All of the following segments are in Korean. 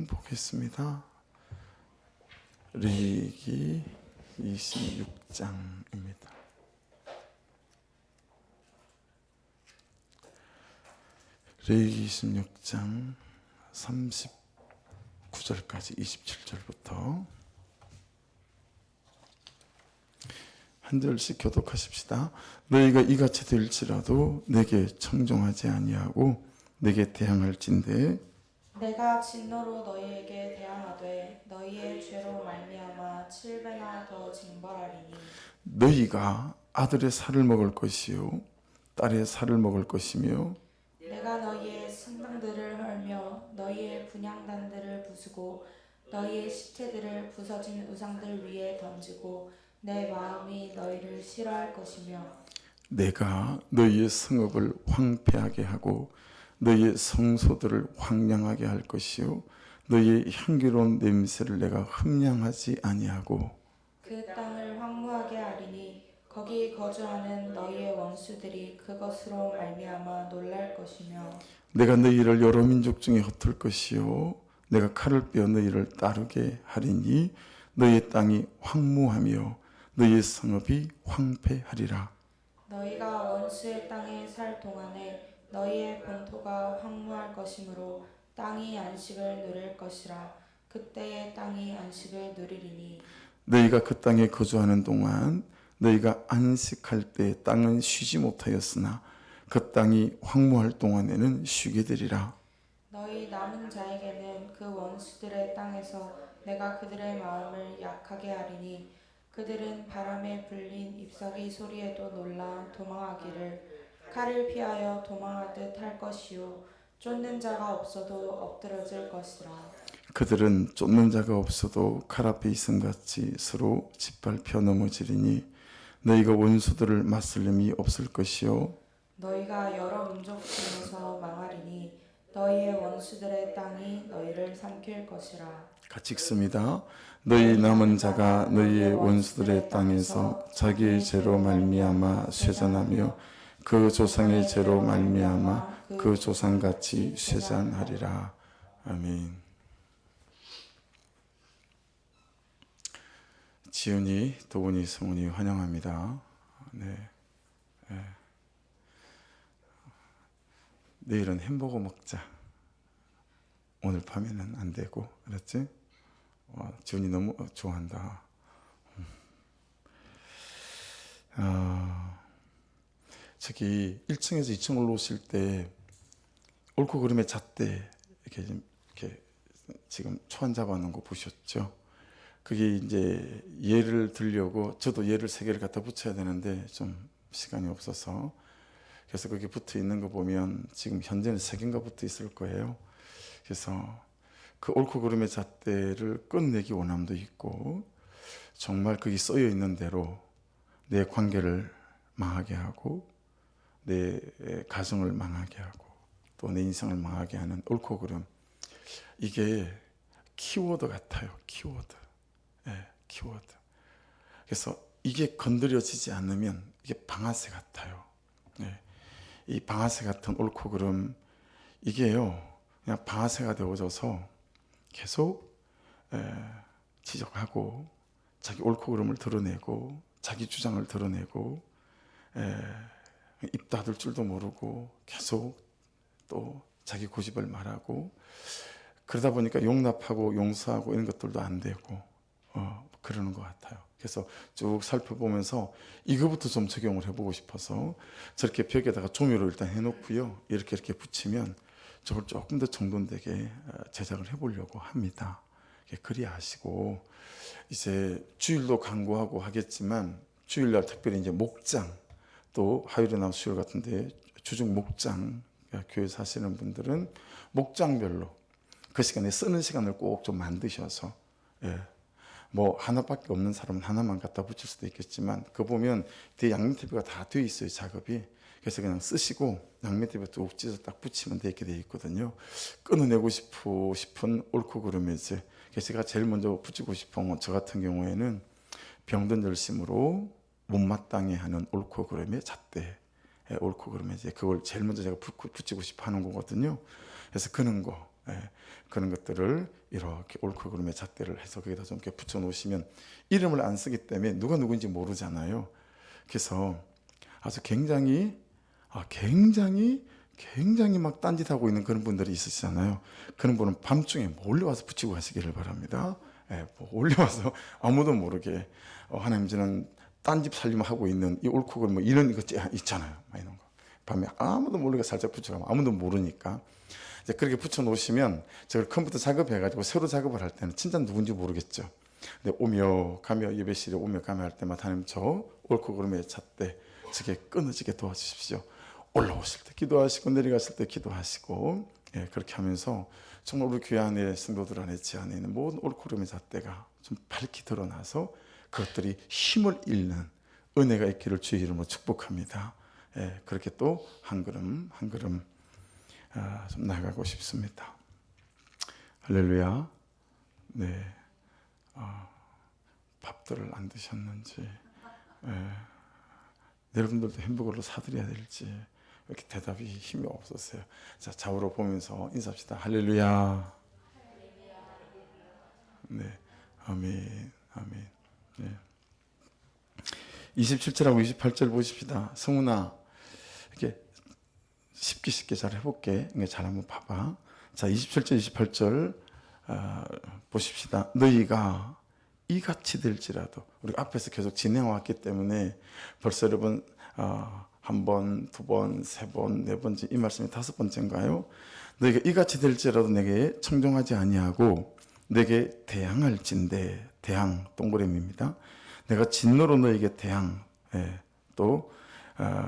말씀 보겠습니다. 레위기 26장입니다. 레위기 26장 39절까지 27절부터 한 절씩 교독하십시다. 너희가 이같이 될지라도 내게 청종하지 아니하고 내게 대항할진대 내가 진노로 너희에게 대항하되 너희의 죄로 말미암아 7배나 더 징벌하리니 너희가 아들의 살을 먹을 것이요 딸의 살을 먹을 것이며 내가 너희의 신당들을 헐며 너희의 분향단들을 부수고 너희의 시체들을 부서진 우상들 위에 던지고 내 마음이 너희를 싫어할 것이며 내가 너희의 성읍을 황폐하게 하고 너희의 성소들을 황량하게 할 것이요 너희의 향기로운 냄새를 내가 흠량하지 아니하고 그 땅을 황무하게 하리니 거기 거주하는 너희의 원수들이 그것으로 말미암아 놀랄 것이며 내가 너희를 여러 민족 중에 흩을 것이요 내가 칼을 빼어 너희를 따르게 하리니 너희의 땅이 황무하며 너희의 성읍이 황폐하리라. 너희가 원수의 땅에 살 동안에 너희의 본토가 황무할 것이므로 땅이 안식을 누릴 것이라. 그때의 땅이 안식을 누리리니 너희가 그 땅에 거주하는 동안 너희가 안식할 때 땅은 쉬지 못하였으나 그 땅이 황무할 동안에는 쉬게 되리라. 너희 남은 자에게는 그 원수들의 땅에서 내가 그들의 마음을 약하게 하리니 그들은 바람에 불린 잎사귀 소리에도 놀라 도망하기를 칼을 피하여 도망하듯 할 것이요 쫓는 자가 없어도 엎드러질 것이라. 그들은 쫓는 자가 없어도 칼 앞에 이승같이 서로 짓밟혀 넘어지리니 너희가 원수들을 맞설 힘이 없을 것이요 너희가 여러 민족 중에서 망하리니 너희의 원수들의 땅이 너희를 삼킬 것이라. 같이 읽습니다. 너희 남은 자가 너희의 원수들의 땅에서 자기의 죄로 말미암아 쇠잔하며 그 조상의 죄로 말미암아 그 조상같이 쇠잔하리라. 아멘. 지은이, 도훈이, 성훈이 환영합니다. 네. 내일은 햄버거 먹자. 오늘 밤에는 안 되고, 알았지? 지훈이 너무 좋아한다. 저기 1층에서 2층 올라오실 때 옳고 그름에 잣대 이렇게 지금 초안 잡아놓은 거 보셨죠? 그게 이제 예를 들려고 저도 예를 3개를 갖다 붙여야 되는데 좀 시간이 없어서 그래서 거기 붙어 있는 거 보면 지금 현재는 3개인가 붙어 있을 거예요. 그래서 그 옳고 그름의 잣대를 끝내기 원함도 있고 정말 거기 써여 있는 대로 내 관계를 망하게 하고 내 가정을 망하게 하고 또 내 인생을 망하게 하는 옳고 그름, 이게 키워드 같아요. 키워드. 네, 키워드. 그래서 이게 건드려지지 않으면 이게 방아쇠 같아요. 네, 이 방아쇠 같은 옳고 그름, 이게요 그냥 방아쇠가 되어져서 계속 지적하고 자기 옳고 그름을 드러내고 자기 주장을 드러내고 입 닫을 줄도 모르고 계속 또 자기 고집을 말하고 그러다 보니까 용납하고 용서하고 이런 것들도 안 되고 그러는 것 같아요. 그래서 쭉 살펴보면서 이거부터 좀 적용을 해보고 싶어서 저렇게 벽에다가 조미료 일단 해놓고요 이렇게 붙이면 저걸 조금 더 정돈되게 제작을 해보려고 합니다. 그리 하시고 이제 주일도 강구하고 하겠지만 주일날 특별히 이제 목장 또 화요일이나 수요일 같은데 주중 목장 교회 사시는 분들은 목장별로 그 시간에 쓰는 시간을 꼭 좀 만드셔서 뭐 하나밖에 없는 사람은 하나만 갖다 붙일 수도 있겠지만 그거 보면 뒤에 양면테이프가 다 되어 있어요 작업이. 그래서 그냥 쓰시고 양면테이프 쭉 찢어서 딱 붙이면 되게 돼 있거든요. 끊어내고 싶은 옳고 그름의 죄. 그래서 제가 제일 먼저 붙이고 싶은 건 저 같은 경우에는 병든 열심으로 못마땅해 하는 옳고 그름의 잣대. 옳고 그름의 죄. 그걸 제일 먼저 제가 붙이고 싶어 하는 거거든요. 그래서 그런 거 그런 것들을 이렇게 옳고 그름의 잣대를 해서 거기다 좀 이렇게 붙여 놓으시면 이름을 안 쓰기 때문에 누가 누군지 모르잖아요. 그래서 아주 굉장히 막 딴짓하고 있는 그런 분들이 있으시잖아요. 그런 분은 밤중에 몰래 와서 붙이고 가시기를 바랍니다. 몰래 와서 아무도 모르게 하나님 저는 딴집 살림하고 있는 이 옳고 그름 이런 거 있잖아요. 이런 거 밤에 아무도 모르게 살짝 붙여가면 아무도 모르니까 이제 그렇게 붙여 놓으시면 저걸 컴퓨터 작업해가지고 새로 작업을 할 때는 진짜 누군지 모르겠죠. 근데 오며 가며 예배실에 오며 가며 할 때마다 하나님 저 옳고 그름의 잣대 저게 끊어지게 도와주십시오. 올라오실 때 기도하시고 내려가실 때 기도하시고 그렇게 하면서 정말 우리 교회 안에 성도들 안에 제 안에 있는 모든 옳고 그름의 잣대가 좀 밝히 드러나서 그것들이 힘을 잃는 은혜가 있기를 주의 이름으로 축복합니다. 그렇게 또 한 걸음 한 걸음 좀 나아가고 싶습니다. 할렐루야. 네, 밥들을 안 드셨는지, 여러분들도 햄버거를 사드려야 될지 이렇게 대답이 힘이 없었어요. 자, 좌우로 보면서 인사합시다. 할렐루야. 네, 아멘, 아멘. 네. 27절하고 28절 보십시다. 성훈아, 이렇게 쉽게 잘 해볼게. 잘 한번 봐봐. 자, 27절, 28절 보십시다. 너희가 이같이 될지라도 우리 앞에서 계속 진행해왔기 때문에 벌써 여러분 한 번, 두 번, 세 번, 네 번째 이 말씀이 다섯 번째인가요? 너희가 이같이 될지라도 내게 청종하지 아니하고 내게 대항할진대. 대항 동그라미입니다. 내가 진노로 너에게 대항. 또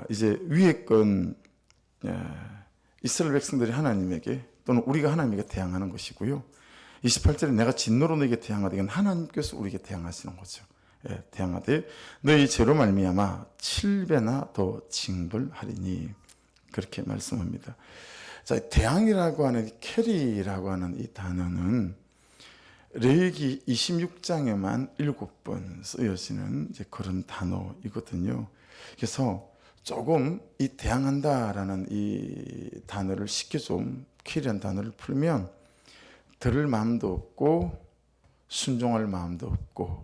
이제 위에 건 이스라엘 백성들이 하나님에게 또는 우리가 하나님에게 대항하는 것이고요. 28절에 내가 진노로 너에게 대항하되 이건 하나님께서 우리에게 대항하시는 거죠. 대항하되 너희 죄로 말미암아 7배나 더 징벌하리니 그렇게 말씀합니다. 자, 대항이라고 하는 캐리라고 하는 이 단어는 레위기 26장에만 7번 쓰여지는 이제 그런 단어이거든요. 그래서 조금 이 대항한다라는 이 단어를 쉽게 좀 캐리한 단어를 풀면 들을 마음도 없고 순종할 마음도 없고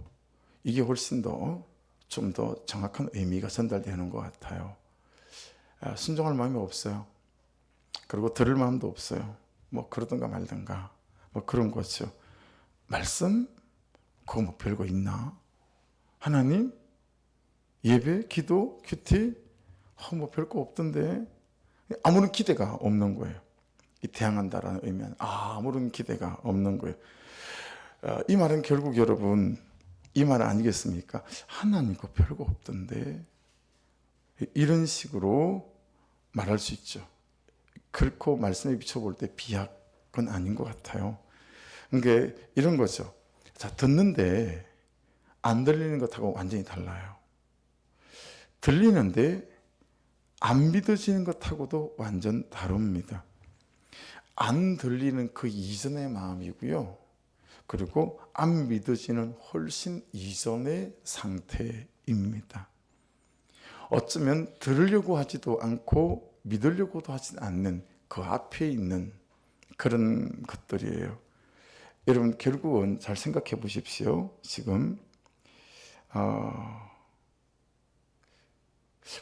이게 훨씬 더 좀 더 정확한 의미가 전달되는 것 같아요. 순종할 마음이 없어요. 그리고 들을 마음도 없어요. 뭐 그러든가 말든가 뭐 그런 거죠. 말씀? 그거 뭐 별거 있나? 하나님? 예배? 기도? 큐티? 뭐 별거 없던데 아무런 기대가 없는 거예요. 이 대항한다라는 의미는 아무런 기대가 없는 거예요. 이 말은 결국 여러분 이 말 아니겠습니까? 하나님 거 별거 없던데 이런 식으로 말할 수 있죠. 그렇고 말씀에 비춰볼 때 비약은 아닌 것 같아요. 그러니까 이런 거죠. 자, 듣는데 안 들리는 것하고 완전히 달라요. 들리는데 안 믿어지는 것하고도 완전 다릅니다. 안 들리는 그 이전의 마음이고요. 그리고 안 믿어지는 훨씬 이전의 상태입니다. 어쩌면 들으려고 하지도 않고 믿으려고도 하지 않는 그 앞에 있는 그런 것들이에요. 여러분 결국은 잘 생각해 보십시오. 지금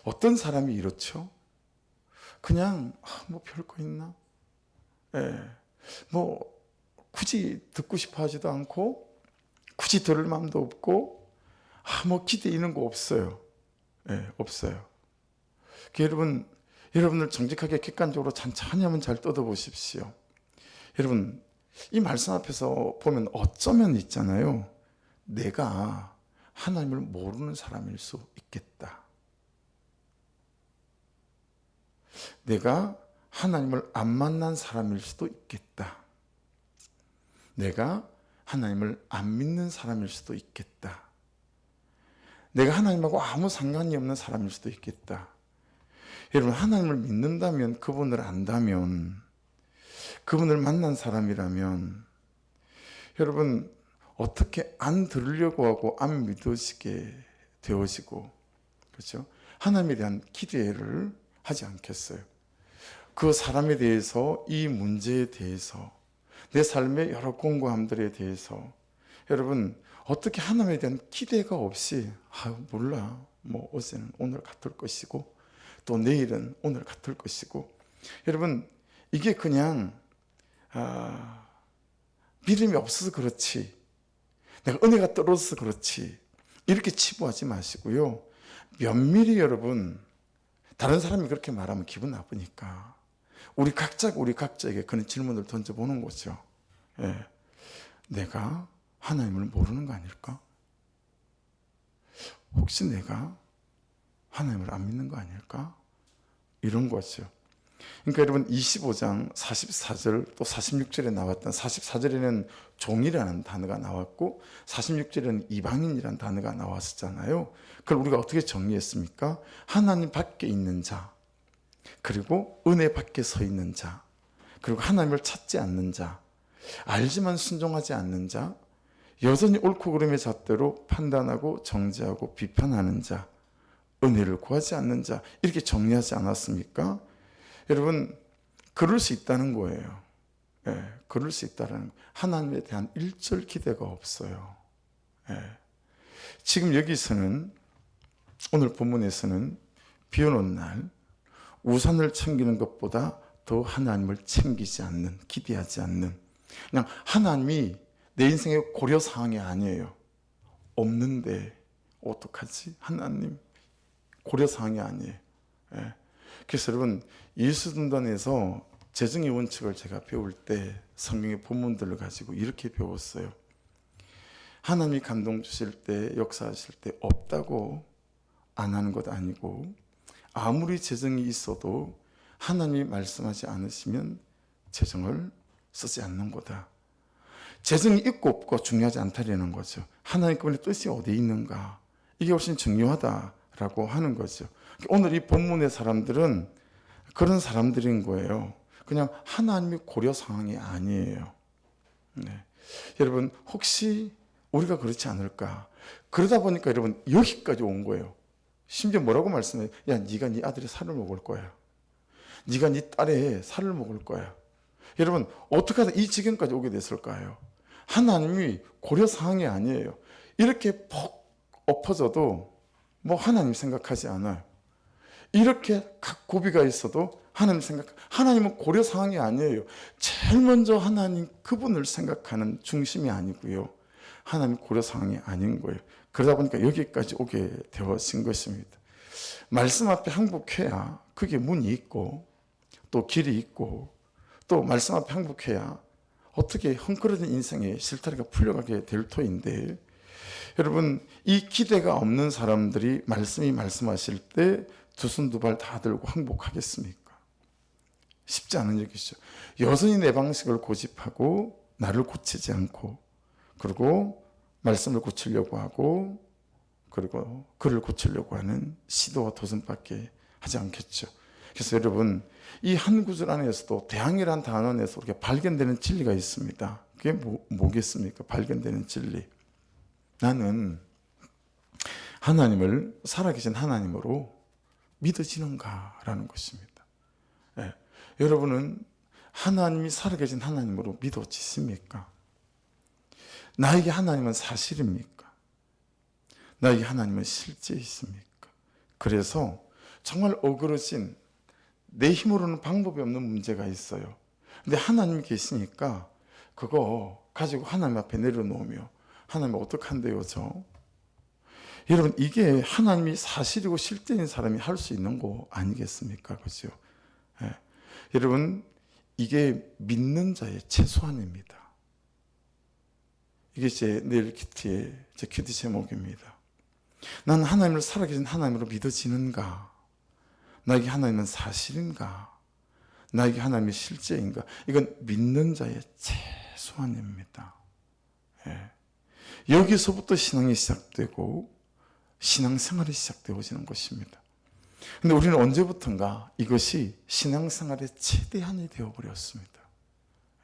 어떤 사람이 이렇죠? 그냥 뭐 별거 있나? 뭐 굳이 듣고 싶어 하지도 않고 굳이 들을 마음도 없고 뭐 기대 있는 거 없어요. 없어요. 여러분들 정직하게 객관적으로 천천히 한번 잘 뜯어보십시오. 여러분 이 말씀 앞에서 보면 어쩌면 있잖아요. 내가 하나님을 모르는 사람일 수 있겠다. 내가 하나님을 안 만난 사람일 수도 있겠다. 내가 하나님을 안 믿는 사람일 수도 있겠다. 내가 하나님하고 아무 상관이 없는 사람일 수도 있겠다. 여러분 하나님을 믿는다면 그분을 안다면 그분을 만난 사람이라면 여러분 어떻게 안 들으려고 하고 안 믿으시게 되어지고 그렇죠? 하나님에 대한 기대를 하지 않겠어요. 그 사람에 대해서 이 문제에 대해서 내 삶의 여러 공고함들에 대해서 여러분 어떻게 하나님에 대한 기대가 없이 몰라 뭐 어제는 오늘 같을 것이고 또 내일은 오늘 같을 것이고 여러분 이게 그냥 믿음이 없어서 그렇지 내가 은혜가 떨어져서 그렇지 이렇게 치부하지 마시고요. 면밀히 여러분 다른 사람이 그렇게 말하면 기분 나쁘니까 우리 각자에게 그런 질문을 던져보는 거죠. 예. 내가 하나님을 모르는 거 아닐까? 혹시 내가 하나님을 안 믿는 거 아닐까? 이런 거죠. 그러니까 여러분 25장 44절 또 46절에 나왔던 44절에는 종이라는 단어가 나왔고 46절에는 이방인이라는 단어가 나왔었잖아요. 그걸 우리가 어떻게 정리했습니까? 하나님 밖에 있는 자, 그리고 은혜 밖에 서 있는 자, 그리고 하나님을 찾지 않는 자, 알지만 순종하지 않는 자, 여전히 옳고 그름의 잣대로 판단하고 정죄하고 비판하는 자, 은혜를 구하지 않는 자 이렇게 정리하지 않았습니까? 여러분 그럴 수 있다는 거예요. 예, 그럴 수 있다는 거. 하나님에 대한 일절 기대가 없어요. 예. 지금 여기서는 오늘 본문에서는 비 오는 날 우산을 챙기는 것보다 더 하나님을 챙기지 않는, 기대하지 않는 그냥 하나님이 내 인생의 고려사항이 아니에요. 없는데 어떡하지? 하나님 고려사항이 아니에요. 예. 그래서 여러분 예수등단에서 재정의 원칙을 제가 배울 때 성경의 본문들을 가지고 이렇게 배웠어요. 하나님이 감동 주실 때 역사하실 때 없다고 안 하는 것 아니고 아무리 재정이 있어도 하나님이 말씀하지 않으시면 재정을 쓰지 않는 거다. 재정이 있고 없고 중요하지 않다라는 거죠. 하나님께의 뜻이 어디에 있는가 이게 훨씬 중요하다라고 하는 거죠. 오늘 이 본문의 사람들은 그런 사람들인 거예요. 그냥 하나님이 고려 상황이 아니에요. 네. 여러분 혹시 우리가 그렇지 않을까? 그러다 보니까 여러분 여기까지 온 거예요. 심지어 뭐라고 말씀해요? 야, 네가 네 아들의 살을 먹을 거야. 네가 네 딸의 살을 먹을 거야. 여러분 어떻게 하다 이 지경까지 오게 됐을까요? 하나님이 고려 상황이 아니에요. 이렇게 퍽 엎어져도 뭐 하나님 생각하지 않아요. 이렇게 각 고비가 있어도 하나님은 고려 상황이 아니에요. 제일 먼저 하나님 그분을 생각하는 중심이 아니고요. 하나님 고려 상황이 아닌 거예요. 그러다 보니까 여기까지 오게 되어진 것입니다. 말씀 앞에 항복해야 그게 문이 있고 또 길이 있고 또 말씀 앞에 항복해야 어떻게 헝클어진 인생의 실타래가 풀려가게 될 터인데 여러분 이 기대가 없는 사람들이 말씀이 말씀하실 때 두 손 두 발 다 들고 항복하겠습니까? 쉽지 않은 얘기죠. 여전히 내 방식을 고집하고 나를 고치지 않고 그리고 말씀을 고치려고 하고 그리고 그를 고치려고 하는 시도와 도전밖에 하지 않겠죠. 그래서 여러분 이 한 구절 안에서도 대항이라는 단어 안에서 우리가 발견되는 진리가 있습니다. 그게 뭐겠습니까? 발견되는 진리. 나는 하나님을 살아계신 하나님으로 믿어지는가라는 것입니다. 예. 여러분은 하나님이 살아계신 하나님으로 믿어지십니까? 나에게 하나님은 사실입니까? 나에게 하나님은 실제 있습니까? 그래서 정말 어그러진 내 힘으로는 방법이 없는 문제가 있어요. 근데 하나님이 계시니까 그거 가지고 하나님 앞에 내려놓으며 하나님 어떡한데요 저? 여러분 이게 하나님이 사실이고 실제인 사람이 할 수 있는 거 아니겠습니까? 그죠? 예. 여러분 이게 믿는 자의 최소한입니다. 이게 제 내일 큐티의 제 큐티 제목입니다. 나는 하나님을 살아계신 하나님으로 믿어지는가? 나에게 하나님은 사실인가? 나에게 하나님이 실제인가? 이건 믿는 자의 최소한입니다. 예. 여기서부터 신앙이 시작되고 신앙생활이 시작되어지는 것입니다. 근데 우리는 언제부턴가 이것이 신앙생활의 최대한이 되어버렸습니다.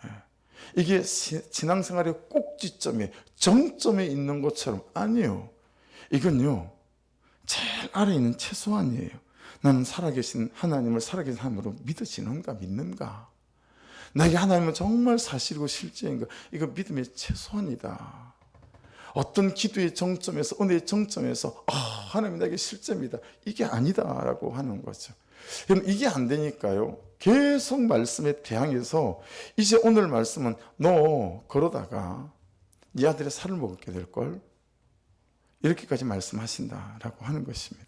예. 이게 신앙생활의 꼭지점에 정점에 있는 것처럼 아니에요. 이건요 제일 아래에 있는 최소한이에요. 나는 살아계신 하나님을 살아계신 하나님으로 믿어지는가 믿는가. 나에게 하나님은 정말 사실이고 실제인가? 이거 믿음의 최소한이다. 어떤 기도의 정점에서, 은혜의 정점에서 하나님 나에게 실제입니다, 이게 아니다라고 하는 거죠. 여러분, 이게 안 되니까요, 계속 말씀에 대항해서 이제 오늘 말씀은 너 그러다가 네 아들의 살을 먹게 될걸, 이렇게까지 말씀하신다라고 하는 것입니다.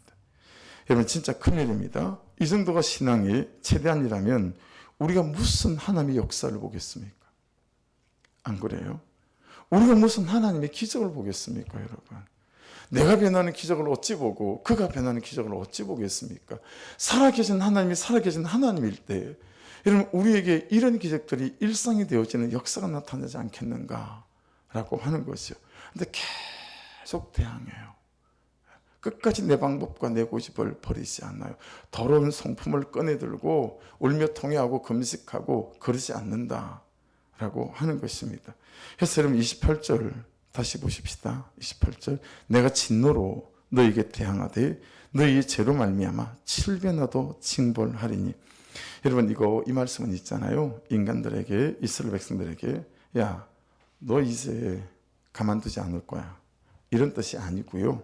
여러분, 진짜 큰일입니다. 이 정도가 신앙이 최대한이라면 우리가 무슨 하나님의 역사를 보겠습니까? 안 그래요? 우리가 무슨 하나님의 기적을 보겠습니까, 여러분? 내가 변하는 기적을 어찌 보고 그가 변하는 기적을 어찌 보겠습니까? 살아계신 하나님이 살아계신 하나님일 때, 여러분, 우리에게 이런 기적들이 일상이 되어지는 역사가 나타나지 않겠는가라고 하는 것이요. 근데 계속 대항해요. 끝까지 내 방법과 내 고집을 버리지 않아요. 더러운 성품을 꺼내들고 울며 통회하고 금식하고 그러지 않는다라고 하는 것입니다. 그래서 여러분, 28절 다시 보십시다. 28절, 내가 진노로 너에게 대항하되 너희의 죄로 말미암아 7배나도 징벌하리니. 여러분, 이 말씀은 있잖아요, 인간들에게, 이스라엘 백성들에게, 야, 너 이제 가만두지 않을 거야, 이런 뜻이 아니고요,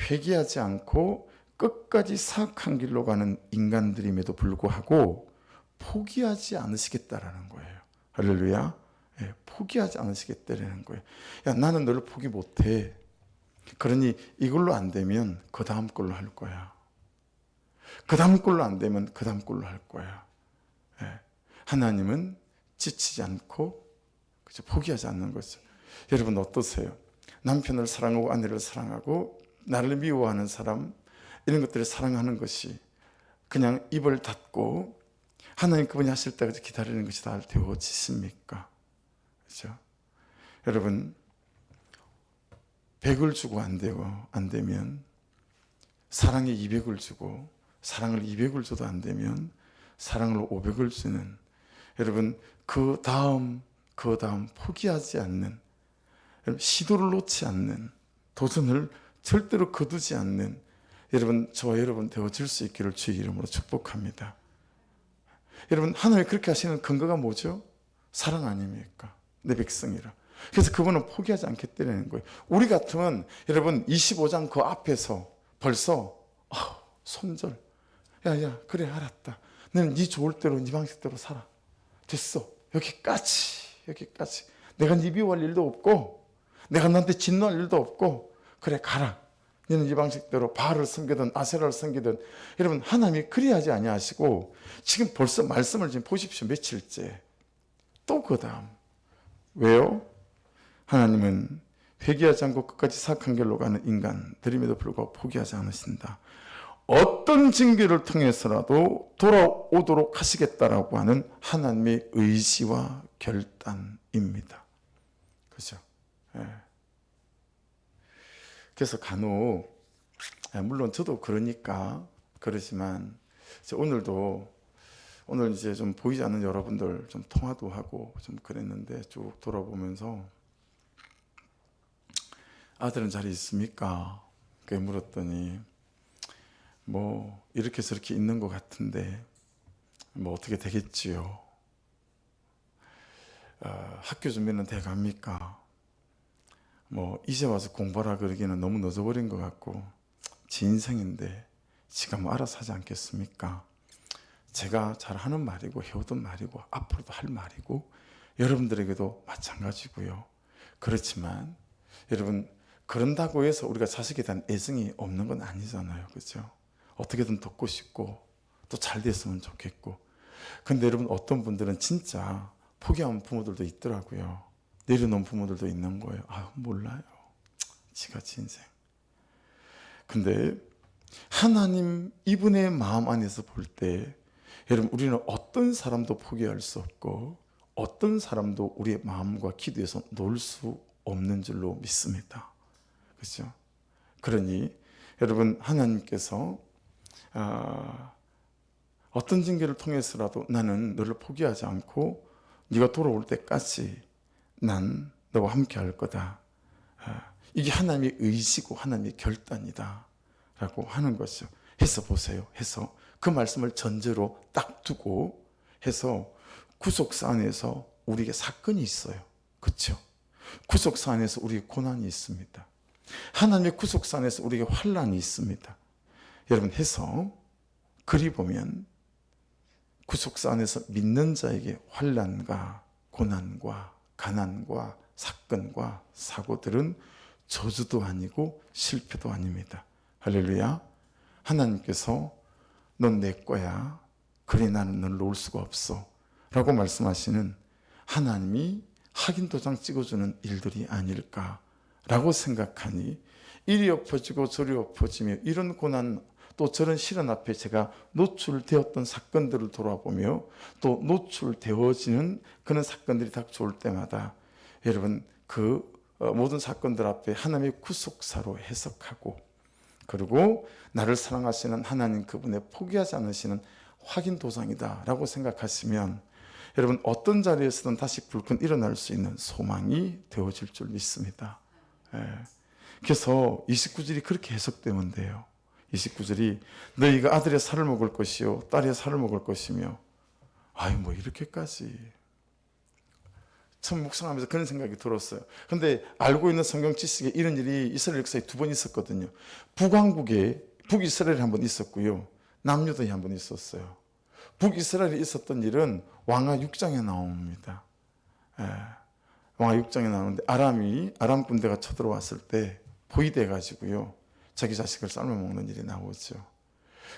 회개하지 않고 끝까지 사악한 길로 가는 인간들임에도 불구하고 포기하지 않으시겠다라는 거예요. 할렐루야. 포기하지 않으시겠다라는 거예요. 야, 나는 너를 포기 못해. 그러니 이걸로 안 되면 그 다음 걸로 할 거야. 그 다음 걸로 안 되면 그 다음 걸로 할 거야. 하나님은 지치지 않고 포기하지 않는 거죠. 여러분, 어떠세요? 남편을 사랑하고 아내를 사랑하고 나를 미워하는 사람, 이런 것들을 사랑하는 것이 그냥 입을 닫고 하나님 그분이 하실 때까지 기다리는 것이 다 되어지십니까? 그렇죠? 여러분, 100을 주고 안 되면 사랑에 200을 주고, 사랑을 200을 줘도 안 되면 사랑을 500을 주는, 여러분, 그 다음 포기하지 않는, 시도를 놓지 않는, 도전을 절대로 거두지 않는 여러분, 저와 여러분 되어질 수 있기를 주의 이름으로 축복합니다. 여러분, 하나님이 그렇게 하시는 근거가 뭐죠? 사랑 아닙니까? 내 백성이라. 그래서 그분은 포기하지 않겠다는 거예요. 우리 같으면 여러분, 25장 그 앞에서 벌써 손절, 야야, 그래, 알았다, 너는 네 좋을 대로 네 방식대로 살아, 됐어, 여기까지. 내가 네 미워할 일도 없고 내가 너한테 진노할 일도 없고, 그래, 가라. 너는 이 방식대로 바알을 섬기든 아세라를 섬기든. 여러분, 하나님이 그리하지 아니하시고 지금 벌써 말씀을 지금 보십시오. 며칠째. 또 그 다음. 왜요? 하나님은 회개하지 않고 끝까지 사악한 길로 가는 인간들임에도 불구하고 포기하지 않으신다. 어떤 징계를 통해서라도 돌아오도록 하시겠다라고 하는 하나님의 의지와 결단입니다. 그렇죠? 그래서 간혹, 물론 저도 그러니까 그러지만, 오늘 이제 좀 보이지 않는 여러분들 좀 통화도 하고 좀 그랬는데, 쭉 돌아보면서 아들은 잘 있습니까? 그렇게 물었더니 뭐 이렇게 저렇게 있는 것 같은데 뭐 어떻게 되겠지요. 학교 준비는 돼 갑니까? 뭐 이제 와서 공부하라 그러기는 너무 늦어버린 것 같고, 지 인생인데 지가 뭐 알아서 하지 않겠습니까? 제가 잘 하는 말이고 해오던 말이고 앞으로도 할 말이고 여러분들에게도 마찬가지고요. 그렇지만 여러분, 그런다고 해서 우리가 자식에 대한 애정이 없는 건 아니잖아요. 그렇죠? 어떻게든 돕고 싶고 또 잘 됐으면 좋겠고. 근데 여러분, 어떤 분들은 진짜 포기한 부모들도 있더라고요. 내려놓은 부모들도 있는 거예요. 몰라요, 지가 지 인생. 근데 하나님 이분의 마음 안에서 볼 때, 여러분, 우리는 어떤 사람도 포기할 수 없고 어떤 사람도 우리의 마음과 기도에서 놓을 수 없는 줄로 믿습니다. 그렇죠? 그러니 여러분, 하나님께서 어떤 징계를 통해서라도 나는 너를 포기하지 않고 네가 돌아올 때까지 난 너와 함께 할 거다. 이게 하나님의 의지고 하나님의 결단이다 라고 하는 것이죠. 해서 보세요. 해서 그 말씀을 전제로 딱 두고 해서 구속사 안에서 우리에게 사건이 있어요. 그렇죠? 구속사 안에서 우리에게 고난이 있습니다. 하나님의 구속사 안에서 우리에게 환난이 있습니다. 여러분 해서 그리 보면 구속사 안에서 믿는 자에게 환난과 고난과 가난과 사건과 사고들은 저주도 아니고 실패도 아닙니다. 할렐루야. 하나님께서 넌 내 거야. 그래 나는 널 놓을 수가 없어. 라고 말씀하시는 하나님이 확인 도장 찍어주는 일들이 아닐까라고 생각하니 이리 엎어지고 저리 엎어지며 이런 고난 또 저런 시련 앞에 제가 노출되었던 사건들을 돌아보며 또 노출되어지는 그런 사건들이 닥쳐올 때마다 여러분 그 모든 사건들 앞에 하나님의 구속사로 해석하고 그리고 나를 사랑하시는 하나님 그분의 포기하지 않으시는 확인 도장이다 라고 생각하시면 여러분 어떤 자리에서든 다시 불끈 일어날 수 있는 소망이 되어질 줄 믿습니다. 그래서 29절이 그렇게 해석되면 돼요. 29절이 너희가 아들의 살을 먹을 것이요 딸의 살을 먹을 것이며 아이 뭐 이렇게까지 처음 묵상하면서 그런 생각이 들었어요. 그런데 알고 있는 성경 지식에 이런 일이 이스라엘 역사에 2번 있었거든요. 북왕국에 북이스라엘이 한 번 있었고요. 남유다에 한 번 있었어요. 북이스라엘에 있었던 일은 왕하 6장에 나옵니다. 왕하 6장에 나오는데 아람 군대가 쳐들어왔을 때 포위돼 가지고요. 자기 자식을 삶아 먹는 일이 나오죠.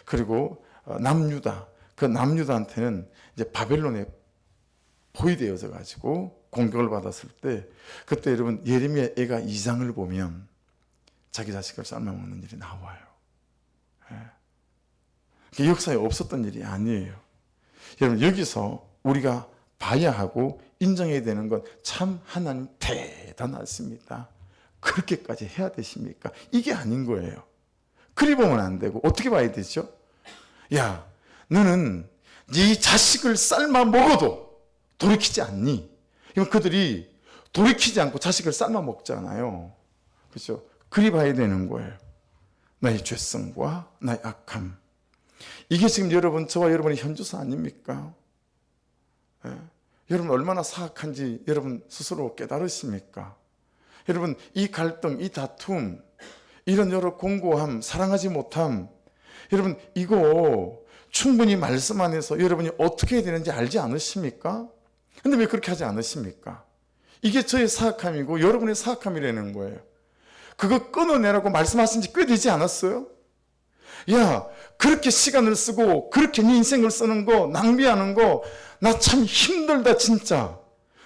그리고 남유다, 그 남유다한테는 이제 바벨론에 포위되어져 가지고 공격을 받았을 때 그때 여러분 예레미야 애가 2장을 보면 자기 자식을 삶아 먹는 일이 나와요. 그게 역사에 없었던 일이 아니에요. 여러분 여기서 우리가 봐야 하고 인정해야 되는 건 참 하나님 대단하십니다. 그렇게까지 해야 되십니까? 이게 아닌 거예요. 그리 보면 안 되고 어떻게 봐야 되죠? 야, 너는 네 자식을 삶아 먹어도 돌이키지 않니? 그럼 그들이 돌이키지 않고 자식을 삶아 먹잖아요. 그렇죠? 그리 봐야 되는 거예요. 나의 죄성과 나의 악함. 이게 지금 여러분 저와 여러분의 현주소 아닙니까? 여러분 얼마나 사악한지 여러분 스스로 깨달으십니까? 여러분 이 갈등, 이 다툼, 이런 여러 공고함, 사랑하지 못함, 여러분 이거 충분히 말씀 안에서 여러분이 어떻게 해야 되는지 알지 않으십니까? 근데 왜 그렇게 하지 않으십니까? 이게 저의 사악함이고 여러분의 사악함이라는 거예요. 그거 끊어내라고 말씀하신 지 꽤 되지 않았어요? 야, 그렇게 시간을 쓰고 그렇게 네 인생을 쓰는 거, 낭비하는 거 나 참 힘들다 진짜.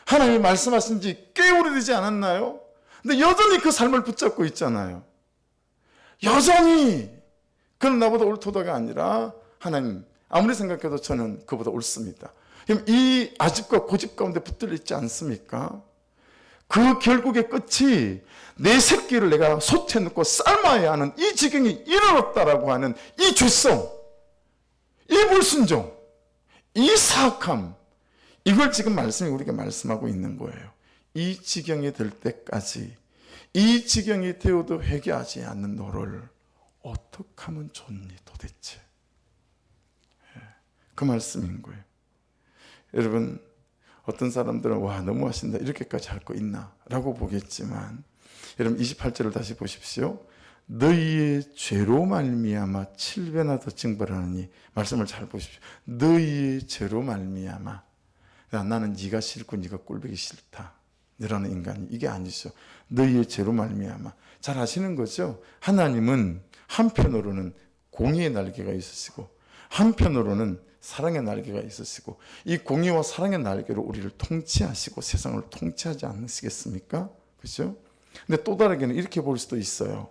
하나님이 말씀하신 지 꽤 오래되지 않았나요? 근데 여전히 그 삶을 붙잡고 있잖아요. 여전히. 그는 나보다 옳도다가 아니라 하나님 아무리 생각해도 저는 그보다 옳습니다. 그럼 이 아집과 고집 가운데 붙들려 있지 않습니까? 그 결국의 끝이 내 새끼를 내가 솥에 넣고 삶아야 하는 이 지경이 이르렀다라고 하는 이 죄성, 이 불순종, 이 사악함, 이걸 지금 말씀이 우리가 말씀하고 있는 거예요. 이 지경이 될 때까지 이 지경이 되어도 회개하지 않는 너를 어떻게 하면 좋니 도대체? 그 말씀인 거예요. 여러분 어떤 사람들은 와 너무하신다 이렇게까지 할 거 있나 라고 보겠지만 여러분 28절을 다시 보십시오. 너희의 죄로 말미암아 7배나 더 징벌하느니 말씀을 잘 보십시오. 너희의 죄로 말미암아 나는 네가 싫고 네가 꼴보기 싫다 너라는 인간이 이게 아니죠. 너희의 죄로 말미암아 잘 아시는 거죠. 하나님은 한편으로는 공의의 날개가 있으시고 한편으로는 사랑의 날개가 있으시고 이 공의와 사랑의 날개로 우리를 통치하시고 세상을 통치하지 않으시겠습니까? 그렇죠? 근데 또 다르게는 이렇게 볼 수도 있어요.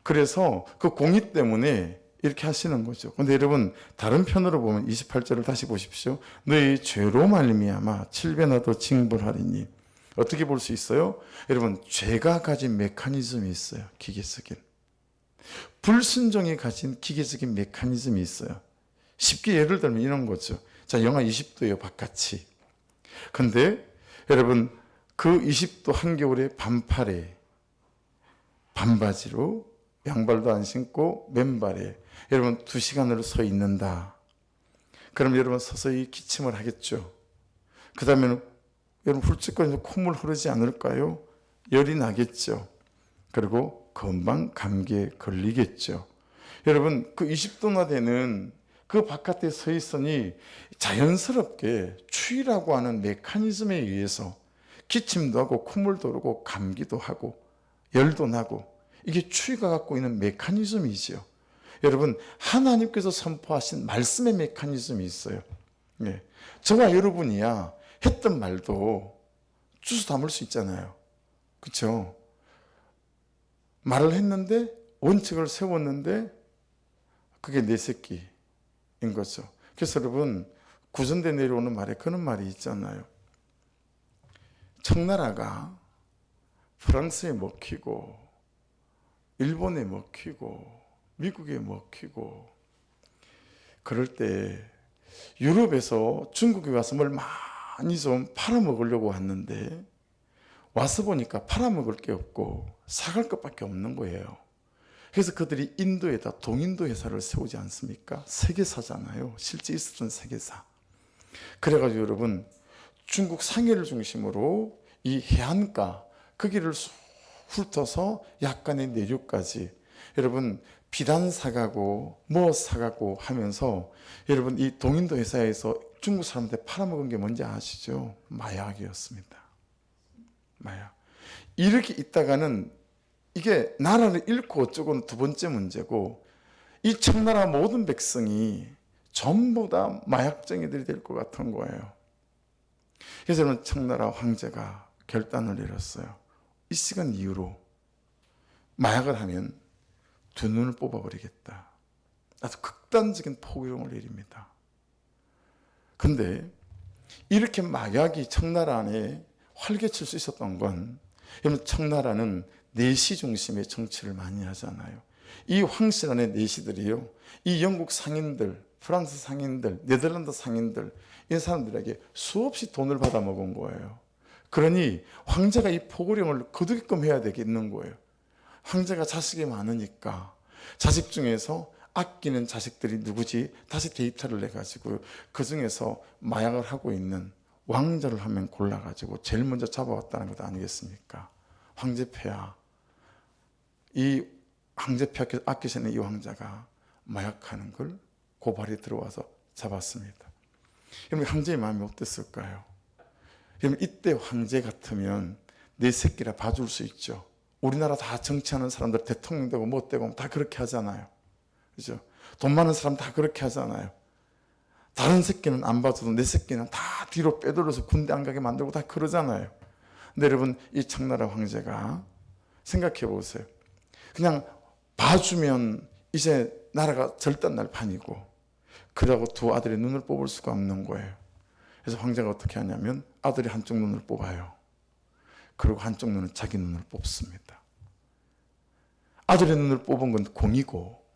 그래서 그 공의 때문에 이렇게 하시는 거죠. 근데 여러분 다른 편으로 보면 28절을 다시 보십시오. 너희 죄로 말미암아 7배나 더 징벌하리니 어떻게 볼 수 있어요? 여러분 죄가 가진 메커니즘이 있어요. 기계적인 불순종이 가진 기계적인 메커니즘이 있어요. 쉽게 예를 들면 이런 거죠. 자, 영하 20도예요, 바깥이. 근데 여러분 그 20도 한겨울에 반팔에 반바지로 양발도 안 신고 맨발에 여러분 2시간을 서 있는다. 그럼 여러분 서서히 기침을 하겠죠. 그 다음에는 여러분 훌쩍거리면서 콧물 흐르지 않을까요? 열이 나겠죠. 그리고 금방 감기에 걸리겠죠. 여러분 그 20도나 되는 그 바깥에 서 있으니 자연스럽게 추위라고 하는 메커니즘에 의해서 기침도 하고 콧물도 오르고 감기도 하고 열도 나고, 이게 추위가 갖고 있는 메커니즘이지요. 여러분 하나님께서 선포하신 말씀의 메커니즘이 있어요. 네. 저와 여러분이야 했던 말도 주워 담을 수 있잖아요. 그렇죠? 말을 했는데 원칙을 세웠는데 그게 내 새끼인 거죠. 그래서 여러분 구전대 내려오는 말에 그런 말이 있잖아요. 청나라가 프랑스에 먹히고 일본에 먹히고 미국에 먹히고 그럴 때 유럽에서 중국에 와서 뭘 많이 좀 팔아먹으려고 왔는데 와서 보니까 팔아먹을 게 없고 사갈 것밖에 없는 거예요. 그래서 그들이 인도에다 동인도 회사를 세우지 않습니까? 세계사잖아요. 실제 있었던 세계사. 그래가지고 여러분 중국 상해를 중심으로 이 해안가 그 길을 훑어서 약간의 내륙까지 여러분 비단 사가고 뭐 사가고 하면서 여러분 이 동인도 회사에서 중국 사람한테 팔아먹은 게 뭔지 아시죠? 마약이었습니다. 마약. 이렇게 있다가는 이게 나라를 잃고 어쩌고는 두 번째 문제고, 이 청나라 모든 백성이 전부 다 마약쟁이들이 될 것 같은 거예요. 그래서 저는 청나라 황제가 결단을 내렸어요. 이 시간 이후로 마약을 하면 두 눈을 뽑아버리겠다. 아주 극단적인 포경을 내립니다. 근데 이렇게 마약이 청나라 안에 활개칠 수 있었던 건, 여러분 청나라는 내시 중심의 정치를 많이 하잖아요. 이 황실 안에 내시들이요, 이 영국 상인들, 프랑스 상인들, 네덜란드 상인들, 이 사람들에게 수없이 돈을 받아 먹은 거예요. 그러니 황제가 이 포고령을 거두게끔 해야 되겠는 거예요. 황제가 자식이 많으니까 자식 중에서 아끼는 자식들이 누구지? 다시 데이터를 내가지고 그 중에서 마약을 하고 있는 왕자를 한 명 골라가지고 제일 먼저 잡아왔다는 것 아니겠습니까? 황제폐하. 이 황제폐하 아끼시는 이 왕자가 마약하는 걸 고발이 들어와서 잡았습니다. 여러분 황제의 마음이 어땠을까요? 여러분 이때 황제 같으면 내 새끼라 봐줄 수 있죠. 우리나라 다 정치하는 사람들 대통령 되고 뭐 되고 다 그렇게 하잖아요. 그죠? 돈 많은 사람 다 그렇게 하잖아요. 다른 새끼는 안 봐줘도 내 새끼는 다 뒤로 빼돌려서 군대 안 가게 만들고 다 그러잖아요. 근데 여러분 이 청나라 황제가 생각해 보세요. 그냥 봐주면 이제 나라가 절단날 판이고, 그러고 두 아들의 눈을 뽑을 수가 없는 거예요. 그래서 황제가 어떻게 하냐면 아들이 한쪽 눈을 뽑아요. 그리고 한쪽 눈은 자기 눈을 뽑습니다. 아들의 눈을 뽑은 건 공이고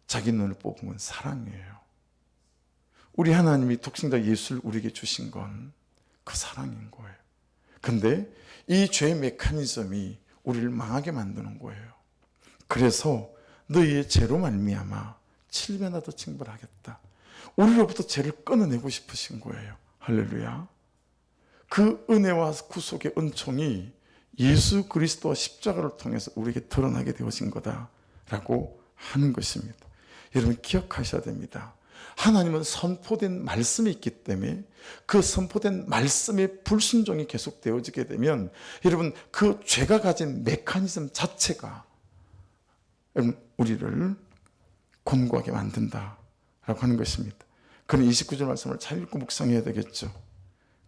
자기 눈을 뽑은 건 사랑이에요. 우리 하나님이 독생자 예수를 우리에게 주신 건 그 사랑인 거예요. 근데 이 죄의 메커니즘이 우리를 망하게 만드는 거예요. 그래서 너희의 죄로 말미암아 7배나 더 징벌하겠다. 우리로부터 죄를 끊어내고 싶으신 거예요. 할렐루야. 그 은혜와 구속의 은총이 예수 그리스도와 십자가를 통해서 우리에게 드러나게 되어진 거다라고 하는 것입니다. 여러분 기억하셔야 됩니다. 하나님은 선포된 말씀이 있기 때문에 그 선포된 말씀의 불순종이 계속되어지게 되면 여러분 그 죄가 가진 메커니즘 자체가 여러분 우리를 곤고하게 만든다라고 하는 것입니다. 그런 29절 말씀을 잘 읽고 묵상해야 되겠죠.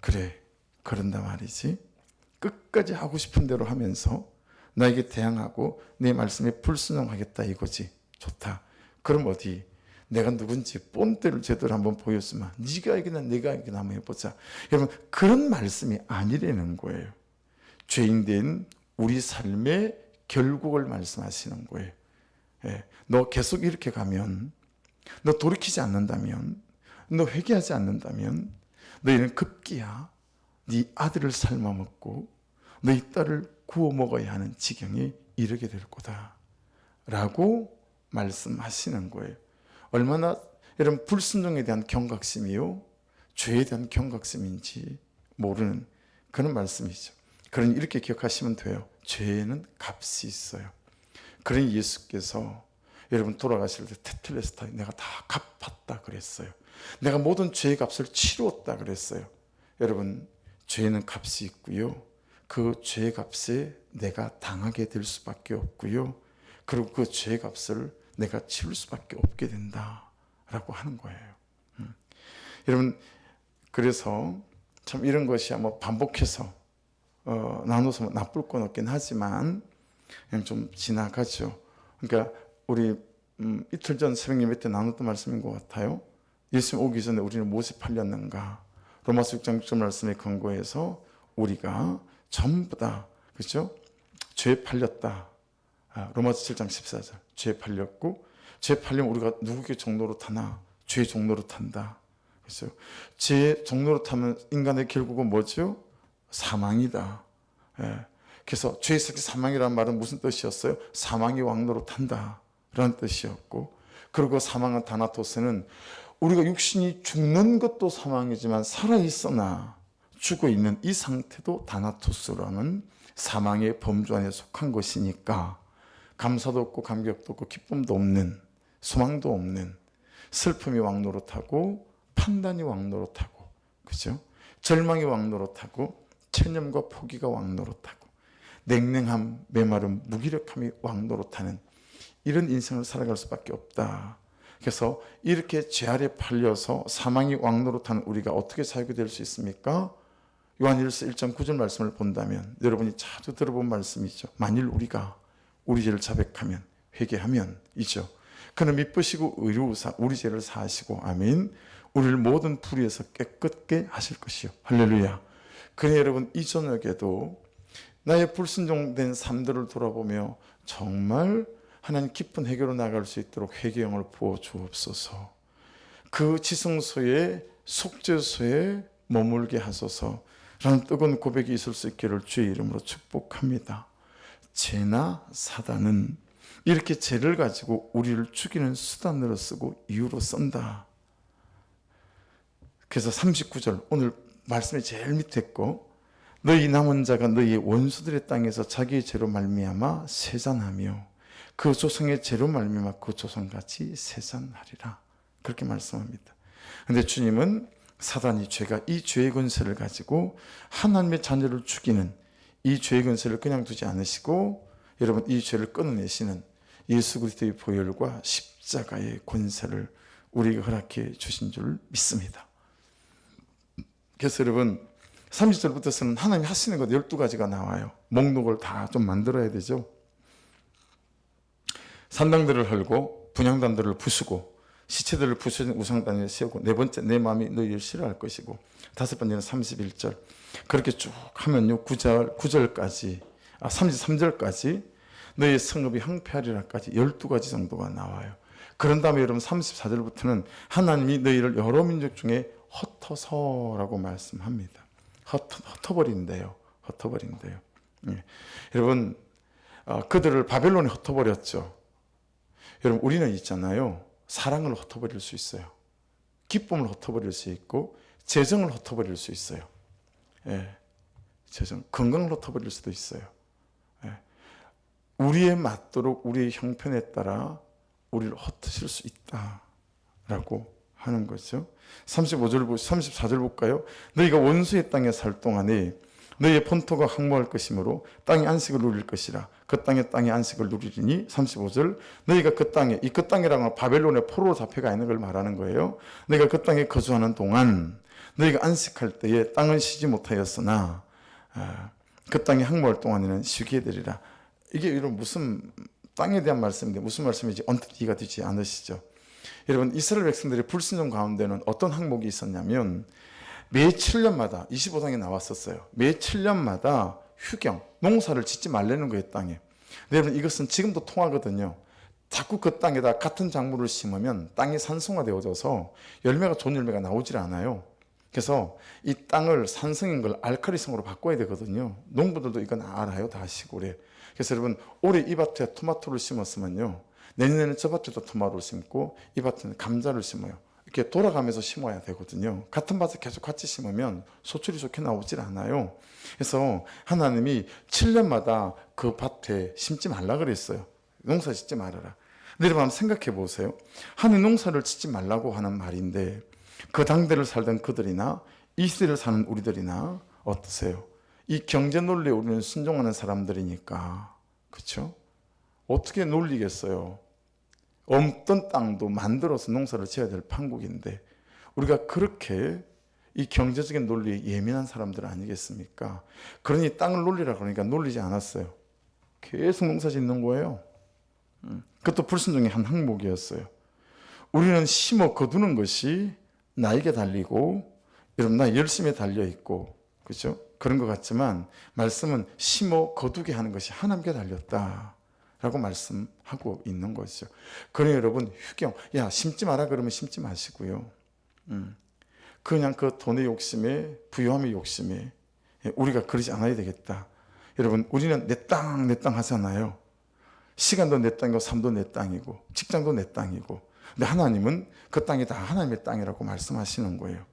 그래, 그런다 말이지. 끝까지 하고 싶은 대로 하면서 나에게 대항하고 내 말씀에 불순종하겠다 이거지. 좋다. 그럼 어디 내가 누군지 본때를 제대로 한번 보였으면 네가 이기나 내가 이기나 한번 해보자. 여러분 그런 말씀이 아니라는 거예요. 죄인된 우리 삶의 결국을 말씀하시는 거예요. 예, 너 계속 이렇게 가면, 너 돌이키지 않는다면, 너 회개하지 않는다면 너희는 급기야 네 아들을 삶아 먹고 너희 딸을 구워 먹어야 하는 지경에 이르게 될 거다 라고 말씀하시는 거예요. 얼마나 여러분 불순종에 대한 경각심이요 죄에 대한 경각심인지 모르는 그런 말씀이죠. 그러니 이렇게 기억하시면 돼요. 죄에는 값이 있어요. 그러니 예수께서 여러분 돌아가실 때 테텔레스타에 내가 다 갚았다 그랬어요. 내가 모든 죄의 값을 치루었다 그랬어요. 여러분 죄에는 값이 있고요. 그 죄의 값에 내가 당하게 될 수밖에 없고요. 그리고 그 죄의 값을 내가 치를 수밖에 없게 된다라고 하는 거예요. 여러분 그래서 참 이런 것이 아마 반복해서 나눠서 나쁠 건 없긴 하지만 그냥 좀 지나가죠. 그러니까 우리 이틀 전 새벽 예배 때 나눴던 말씀인 것 같아요. 예수님 오기 전에 우리는 무엇에 팔렸는가? 로마서 6장 6절 말씀에 근거해서 우리가 전부 다 그렇죠? 죄에 팔렸다. 로마서 7장 14절 죄에 팔렸고 죄에 팔리면 우리가 누구의 종로로 타나? 죄의 종로로 탄다. 그렇죠? 죄의 종로로 타면 인간의 결국은 뭐죠? 사망이다. 예. 그래서 죄의 새끼 사망이라는 말은 무슨 뜻이었어요? 사망이 왕노로 탄다 라는 뜻이었고, 그리고 사망한 다나토스는 우리가 육신이 죽는 것도 사망이지만 살아있으나 죽어있는 이 상태도 다나토스라는 사망의 범주 안에 속한 것이니까 감사도 없고 감격도 없고 기쁨도 없는, 소망도 없는, 슬픔이 왕노릇하고 판단이 왕노릇하고, 그죠? 절망이 왕노릇하고 체념과 포기가 왕노릇하고 냉랭함, 메마름, 무기력함이 왕노릇하는 이런 인생을 살아갈 수밖에 없다. 그래서 이렇게 죄 아래 팔려서 사망이 왕노릇하는 우리가 어떻게 살게 될 수 있습니까? 요한일서 1장 9절 말씀을 본다면 여러분이 자주 들어본 말씀이죠. 만일 우리가 우리 죄를 자백하면 회개하면 이죠. 그는 미쁘시고 의로우사 우리 죄를 사하시고 아멘. 우리를 모든 불의에서 깨끗게 하실 것이요. 할렐루야. 그러니 여러분 이 저녁에도 나의 불순종된 삶들을 돌아보며 정말 하나님 깊은 해결로 나갈 수 있도록 회개형을 부어 주옵소서. 그 지성소에 속죄소에 머물게 하소서 라는 뜨거운 고백이 있을 수 있기를 주의 이름으로 축복합니다. 죄나 사단은 이렇게 죄를 가지고 우리를 죽이는 수단으로 쓰고 이유로 쓴다. 그래서 39절 오늘 말씀이 제일 밑에 거, 너희 남은 자가 너희의 원수들의 땅에서 자기의 죄로 말미암아 세잔하며 그 조상의 죄로 말미암아 그 조상같이 세잔하리라. 그렇게 말씀합니다. 그런데 주님은 사단이 죄가 이 죄의 권세를 가지고 하나님의 자녀를 죽이는 이 죄의 권세를 그냥 두지 않으시고 여러분 이 죄를 끊어내시는 예수 그리스도의 보혈과 십자가의 권세를 우리에게 허락해 주신 줄 믿습니다. 그래서 여러분 30절부터서는 하나님이 하시는 것 12가지가 나와요. 목록을 다 좀 만들어야 되죠. 산당들을 헐고 분향단들을 부수고 시체들을 부수는 우상단을 세우고, 네 번째 내 마음이 너희를 싫어할 것이고, 다섯 번째는 31절 그렇게 쭉 하면요 9절까지 33절까지 너희의 성읍이 황폐하리라까지 12가지 정도가 나와요. 그런 다음에 여러분 34절부터는 하나님이 너희를 여러 민족 중에 흩어서라고 말씀합니다. 흩어버린대요. 예. 여러분 그들을 바벨론에 흩어버렸죠. 여러분 우리는 있잖아요. 사랑을 흩어버릴 수 있어요. 기쁨을 흩어버릴 수 있고 재정을 흩어버릴 수 있어요. 예. 재정, 건강을 흩어버릴 수도 있어요. 예. 우리에 맞도록 우리의 형편에 따라 우리를 흩으실 수 있다라고 하는 거죠. 34절 볼까요? 너희가 원수의 땅에 살 동안에 너희의 본토가 황무할 것이므로 땅의 안식을 누릴 것이라. 그 땅의 안식을 누리리니 35절 너희가 그 땅에, 이 그 땅이라는 건 바벨론의 포로로 잡혀가 있는 걸 말하는 거예요. 너희가 그 땅에 거주하는 동안 너희가 안식할 때에 땅은 쉬지 못하였으나 그 땅이 황무할 동안에는 쉬게 되리라. 이게 이런 무슨 땅에 대한 말씀인데 무슨 말씀인지 언뜻 이해가 되지 않으시죠? 여러분 이스라엘 백성들의 불순종 가운데는 어떤 항목이 있었냐면 매 7년마다 25장에 나왔었어요. 매 7년마다 휴경, 농사를 짓지 말라는 거예요, 땅에. 여러분 이것은 지금도 통하거든요. 자꾸 그 땅에다 같은 작물을 심으면 땅이 산성화되어져서 열매가 좋은 열매가 나오질 않아요. 그래서 이 땅을 산성인 걸 알칼리성으로 바꿔야 되거든요. 농부들도 이건 알아요, 다 시골에. 그래서 여러분 올해 이 밭에 토마토를 심었으면요, 내년에는 저 밭에도 토마토를 심고 이 밭에는 감자를 심어요. 이렇게 돌아가면서 심어야 되거든요. 같은 밭에 계속 같이 심으면 소출이 좋게 나오질 않아요. 그래서 하나님이 7년마다 그 밭에 심지 말라 그랬어요. 농사 짓지 말아라. 근데 여러분 한번 생각해 보세요. 하늘 농사를 짓지 말라고 하는 말인데 그 당대를 살던 그들이나 이 시대를 사는 우리들이나 어떠세요? 이 경제 논리에 우리는 순종하는 사람들이니까, 그렇죠? 어떻게 놀리겠어요? 없던 땅도 만들어서 농사를 지어야 될 판국인데 우리가 그렇게 이 경제적인 논리에 예민한 사람들 아니겠습니까? 그러니 땅을 놀리라 그러니까 놀리지 않았어요. 계속 농사 짓는 거예요. 그것도 불순종의 한 항목이었어요. 우리는 심어 거두는 것이 나에게 달리고, 여러분 나 열심히 달려 있고, 그렇죠? 그런 것 같지만 말씀은 심어 거두게 하는 것이 하나님께 달렸다라고 말씀하고 있는 것이죠. 그러니 여러분 휴경, 야 심지 마라 그러면 심지 마시고요. 그냥 그 돈의 욕심에, 부유함의 욕심에 우리가 그러지 않아야 되겠다. 여러분 우리는 내 땅 하잖아요. 시간도 내 땅이고 삶도 내 땅이고 직장도 내 땅이고, 근데 하나님은 그 땅이 다 하나님의 땅이라고 말씀하시는 거예요.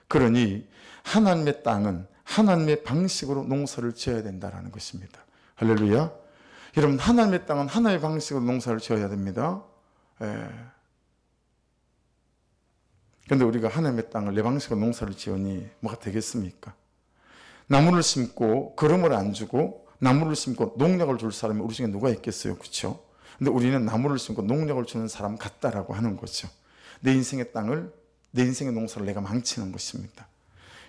그러니 하나님의 땅은 하나님의 방식으로 농사를 지어야 된다는 것입니다. 할렐루야. 여러분 하나님의 땅은 하나님의 방식으로 농사를 지어야 됩니다. 그런데 우리가 하나님의 땅을 내 방식으로 농사를 지으니 뭐가 되겠습니까? 나무를 심고 거름을 안 주고 나무를 심고 농약을 줄 사람이 우리 중에 누가 있겠어요? 그렇죠? 근데 우리는 나무를 심고 농약을 주는 사람 같다라고 하는 거죠. 내 인생의 땅을, 내 인생의 농사를 내가 망치는 것입니다.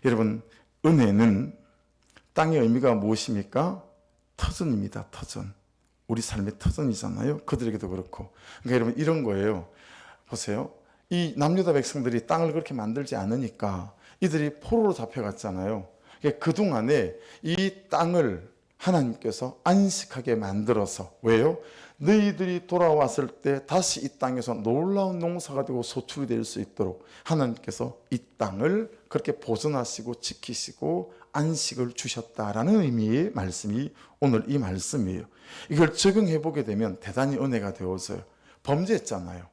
여러분 은혜는 땅의 의미가 무엇입니까? 터전입니다. 터전. 우리 삶의 터전이잖아요. 그들에게도 그렇고. 그러니까 여러분 이런 거예요. 보세요. 이 남유다 백성들이 땅을 그렇게 만들지 않으니까 이들이 포로로 잡혀갔잖아요. 그동안에 이 땅을 하나님께서 안식하게 만들어서, 왜요? 너희들이 돌아왔을 때 다시 이 땅에서 놀라운 농사가 되고 소출이 될 수 있도록 하나님께서 이 땅을 그렇게 보존하시고 지키시고 안식을 주셨다라는 의미의 말씀이 오늘 이 말씀이에요. 이걸 적용해 보게 되면 대단히 은혜가 되어서요. 범죄했잖아요.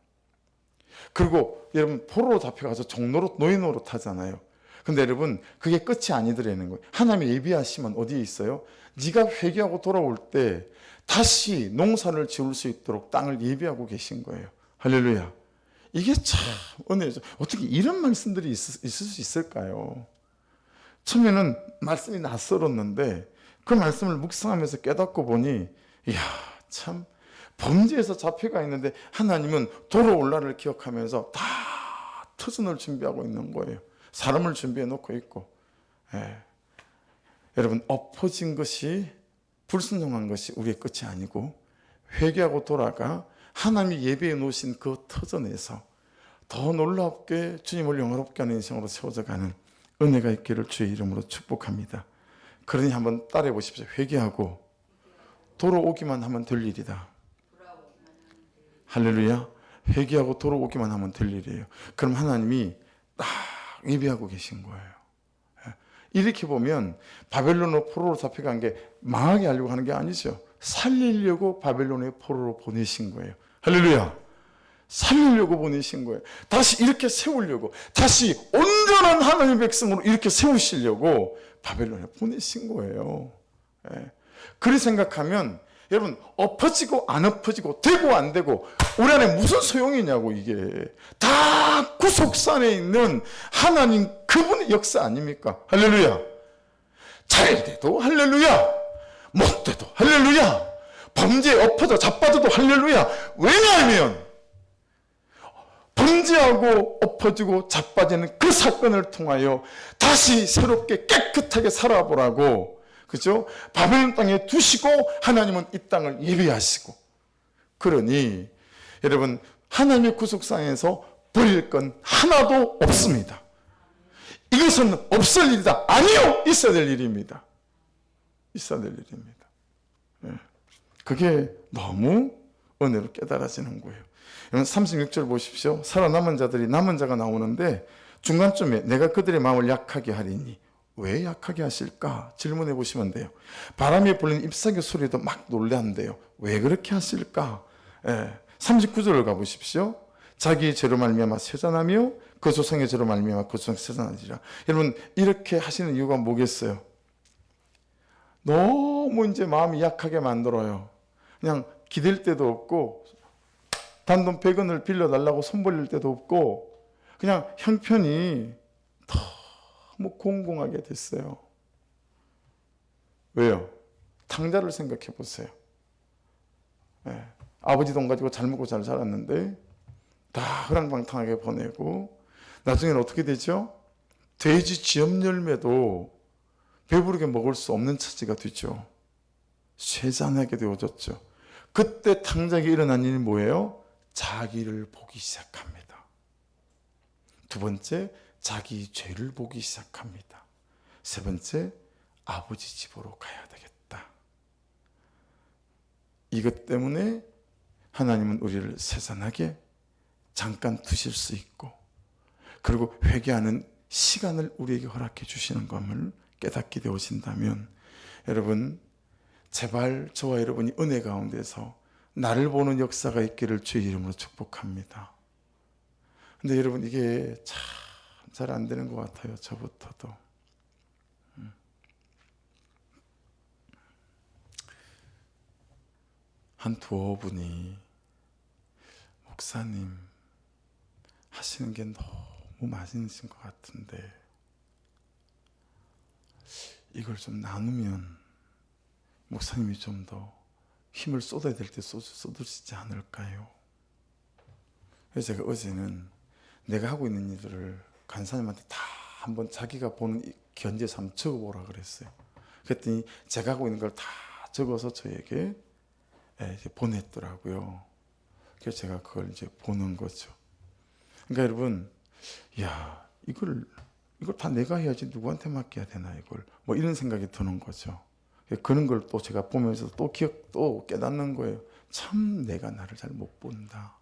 그리고 여러분 포로로 잡혀가서 종노릇 노예노릇 하잖아요. 근데 여러분 그게 끝이 아니더라는 거예요. 하나님의 예비하심은 어디에 있어요? 네가 회개하고 돌아올 때 다시 농사를 지을 수 있도록 땅을 예비하고 계신 거예요. 할렐루야. 이게 참 은혜죠. 어떻게 이런 말씀들이 있을 수 있을까요? 처음에는 말씀이 낯설었는데 그 말씀을 묵상하면서 깨닫고 보니 이야 참 범죄에서 잡혀가 있는데 하나님은 돌아올 날을 기억하면서 다 터전을 준비하고 있는 거예요. 사람을 준비해 놓고 있고. 여러분 엎어진 것이, 불순종한 것이 우리의 끝이 아니고 회개하고 돌아가 하나님이 예배해 놓으신 그 터전에서 더 놀랍게 주님을 영화롭게 하는 인생으로 세워져 가는 은혜가 있기를 주의 이름으로 축복합니다. 그러니 한번 따라해 보십시오. 회개하고 돌아오기만 하면 될 일이다. 할렐루야. 회개하고 돌아오기만 하면 될 일이에요. 그럼 하나님이 딱 예비하고 계신 거예요. 이렇게 보면 바벨론으로 포로로 잡혀간 게 망하게 하려고 하는 게 아니죠. 살리려고 바벨론의 포로로 보내신 거예요. 할렐루야. 살리려고 보내신 거예요. 다시 이렇게 세우려고, 다시 온전한 하나님의 백성으로 이렇게 세우시려고 바벨론에 보내신 거예요. 그렇게 생각하면 여러분 엎어지고 안 엎어지고 되고 안 되고 우리 안에 무슨 소용이냐고. 이게 다 구속산에 있는 하나님 그분의 역사 아닙니까? 할렐루야. 잘 돼도 할렐루야, 못 돼도 할렐루야, 범죄에 엎어져 자빠져도 할렐루야. 왜냐하면 범죄하고 엎어지고 자빠지는 그 사건을 통하여 다시 새롭게 깨끗하게 살아보라고, 그죠? 바벨론 땅에 두시고 하나님은 이 땅을 예비하시고. 그러니 여러분 하나님의 구속상에서 버릴 건 하나도 없습니다. 이것은 없을 일이다. 아니요, 있어야 될 일입니다. 있어야 될 일입니다. 그게 너무 은혜로 깨달아지는 거예요. 36절 보십시오. 살아남은 자들이, 남은 자가 나오는데 중간쯤에 내가 그들의 마음을 약하게 하리니. 왜 약하게 하실까? 질문해 보시면 돼요. 바람에 불리는 잎사귀 소리도 막 놀란대요. 왜 그렇게 하실까? 39절을 가보십시오. 자기의 죄로 말미암아 쇠잔하며 그 조상의 죄로 말미암아 그 조상 쇠잔하리라. 여러분 이렇게 하시는 이유가 뭐겠어요? 너무 이제 마음이 약하게 만들어요. 그냥 기댈 데도 없고 단돈 100원을 빌려달라고 손 벌릴 데도 없고 그냥 형편이 너무 공공하게 됐어요. 왜요? 탕자를 생각해 보세요. 네. 아버지 돈 가지고 잘 먹고 잘 살았는데 다 허랑방탕하게 보내고 나중에는 어떻게 되죠? 돼지 쥐염 열매도 배부르게 먹을 수 없는 처지가 되죠. 쇠잔하게 되어졌죠. 그때 탕자에게 일어난 일이 뭐예요? 자기를 보기 시작합니다. 두 번째, 자기 죄를 보기 시작합니다. 세 번째, 아버지 집으로 가야 되겠다. 이것 때문에 하나님은 우리를 세잔하게 잠깐 두실 수 있고 그리고 회개하는 시간을 우리에게 허락해 주시는 것을 깨닫게 되어진다면 여러분 제발 저와 여러분이 은혜 가운데서 나를 보는 역사가 있기를 주의 이름으로 축복합니다. 근데 여러분 이게 참 잘 안 되는 것 같아요. 저부터도. 한 두어 분이 목사님 하시는 게 너무 맛있으신 것 같은데 이걸 좀 나누면 목사님이 좀 더 힘을 쏟아야 될 때 쏟으시지 않을까요? 그래서 제가 어제는 내가 하고 있는 일들을 간사님한테 다 한번 자기가 보는 견제서 한번 적어보라 그랬어요. 그랬더니 제가 하고 있는 걸 다 적어서 저에게 보냈더라고요. 그래서 제가 그걸 이제 보는 거죠. 그러니까 여러분, 야 이걸 다 내가 해야지 누구한테 맡겨야 되나 이걸 뭐 이런 생각이 드는 거죠. 그런 걸 또 제가 보면서 또 깨닫는 거예요. 참 내가 나를 잘 못 본다.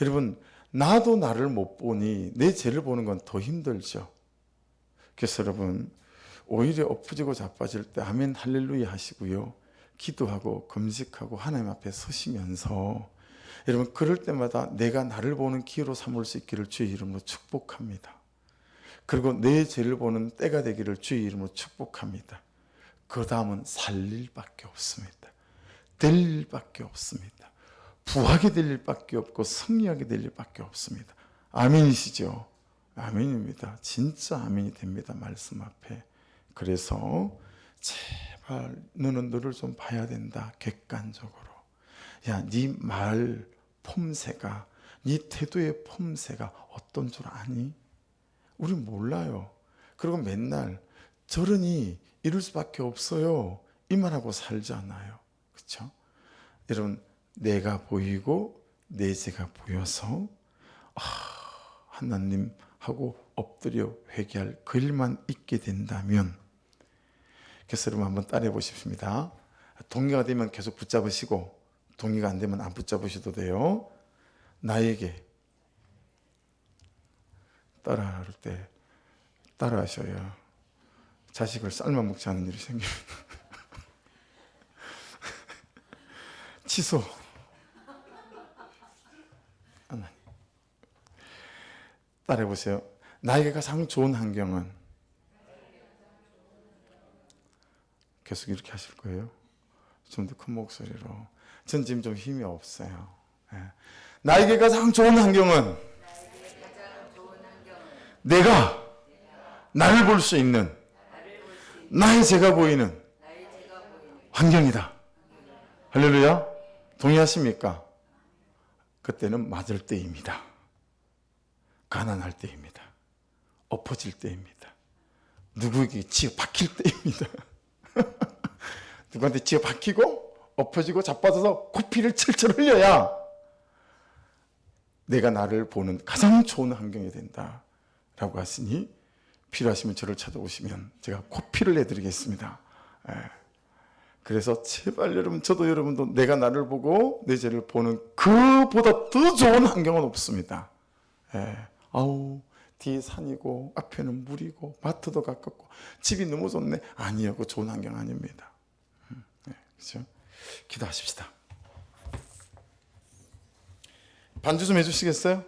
여러분 나도 나를 못 보니 내 죄를 보는 건 더 힘들죠. 그래서 여러분 오히려 엎어지고 자빠질 때 아멘 할렐루야 하시고요. 기도하고 금식하고 하나님 앞에 서시면서 여러분 그럴 때마다 내가 나를 보는 기회로 삼을 수 있기를 주의 이름으로 축복합니다. 그리고 내 죄를 보는 때가 되기를 주의 이름으로 축복합니다. 그 다음은 살 일밖에 없습니다. 될 일밖에 없습니다. 부하게 될 일밖에 없고 승리하게 될 일밖에 없습니다. 아멘이시죠? 아멘입니다. 진짜 아멘이 됩니다. 말씀 앞에. 그래서 제발 너는 너를 좀 봐야 된다. 객관적으로. 야, 네 말 폼새가 네 태도의 폼새가 어떤 줄 아니? 우리 몰라요. 그리고 맨날 저러니 이럴 수밖에 없어요. 이 말하고 살잖아요. 그렇죠? 여러분 내가 보이고 내 죄가 보여서 하나님하고 엎드려 회개할 그 일만 있게 된다면 그래서 여러분 한번 따라해 보십니다. 동의가 되면 계속 붙잡으시고 동의가 안 되면 안 붙잡으셔도 돼요. 나에게 따라할 때 따라하셔야 자식을 삶아 먹지 않는 일이 생깁니다. 취소. 하나님. 따라해보세요. 나에게 가장 좋은 환경은 계속 이렇게 하실 거예요. 좀 더 큰 목소리로. 전 지금 좀 힘이 없어요. 나에게 가장 좋은 환경은 내가 나를 볼 수 있는 나의 죄가 보이는 환경이다. 할렐루야. 동의하십니까? 그때는 맞을 때입니다. 가난할 때입니다. 엎어질 때입니다. 누구에게 지어 박힐 때입니다. 누구한테 지어 박히고 엎어지고 자빠져서 코피를 철철 흘려야 내가 나를 보는 가장 좋은 환경이 된다 라고 하시니 필요하시면 저를 찾아오시면 제가 코피를 내드리겠습니다. 그래서 제발 여러분 저도 여러분도 내가 나를 보고 내 죄를 보는 그보다 더 좋은 환경은 없습니다. 아우 뒤에 산이고 앞에는 물이고 마트도 가깝고 집이 너무 좋네. 아니요, 그 좋은 환경 아닙니다. 그렇죠? 기도하십시다. 반주 좀 해주시겠어요?